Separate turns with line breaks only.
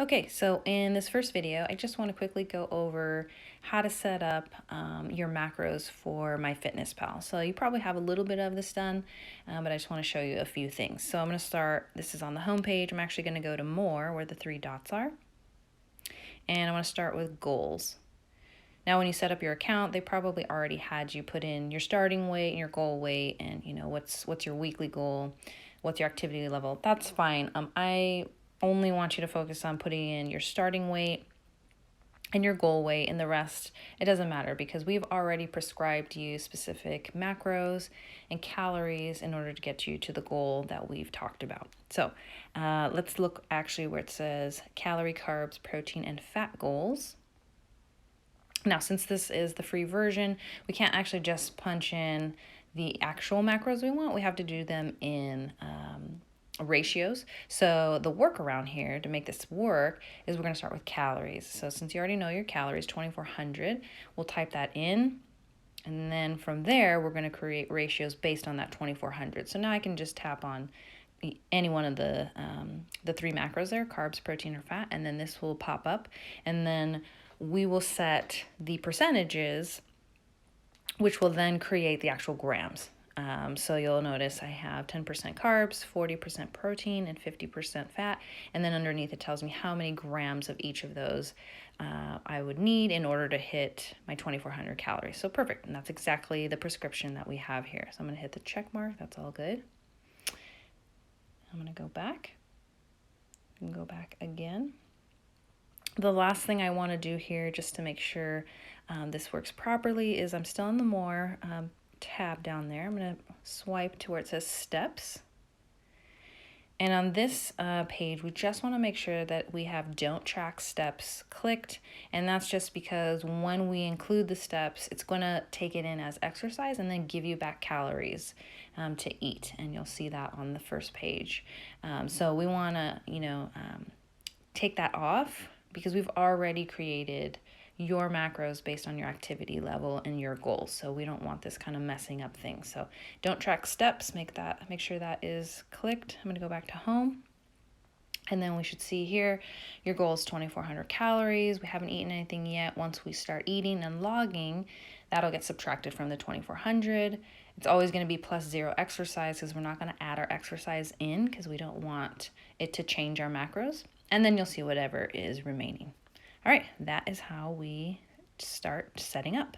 Okay, so in this first video, I just want to quickly go over how to set up your macros for MyFitnessPal. So you probably have a little bit of this done, but I just want to show you a few things. So I'm going to start, this is on the home page. I'm actually going to go to More, where the three dots are. And I want to start with Goals. Now, when you set up your account, they probably already had you put in your starting weight and your goal weight and, what's your weekly goal, what's your activity level. That's fine. I only want you to focus on putting in your starting weight and your goal weight, and the rest, it doesn't matter because we've already prescribed you specific macros and calories in order to get you to the goal that we've talked about. So let's look actually where it says calorie, carbs, protein, and fat goals. Now, since this is the free version, we can't actually just punch in the actual macros we want. We have to do them in ratios. So the workaround here to make this work is we're going to start with calories. So since you already know your calories, 2,400, we'll type that in. And then from there, we're going to create ratios based on that 2,400. So now I can just tap on any one of the three macros there, carbs, protein, or fat, and then this will pop up. And then we will set the percentages, which will then create the actual grams. So you'll notice I have 10% carbs, 40% protein, and 50% fat. And then underneath it tells me how many grams of each of those I would need in order to hit my 2,400 calories. So perfect. And that's exactly the prescription that we have here. So I'm going to hit the check mark. That's all good. I'm going to go back and go back again. The last thing I want to do here, just to make sure this works properly, is I'm still in the More tab down there. I'm going to swipe to where it says Steps. And on this page, we just want to make sure that we have Don't Track Steps clicked. And that's just because when we include the steps, it's going to take it in as exercise and then give you back calories to eat. And you'll see that on the first page. So we want to, take that off because we've already created your macros based on your activity level and your goals. So we don't want this kind of messing up things. So don't track steps, make sure that is clicked. I'm going to go back to home. And then we should see here, your goal is 2,400 calories. We haven't eaten anything yet. Once we start eating and logging, that'll get subtracted from the 2,400. It's always going to be plus 0 exercise because we're not going to add our exercise in because we don't want it to change our macros. And then you'll see whatever is remaining. All right, that is how we start setting up.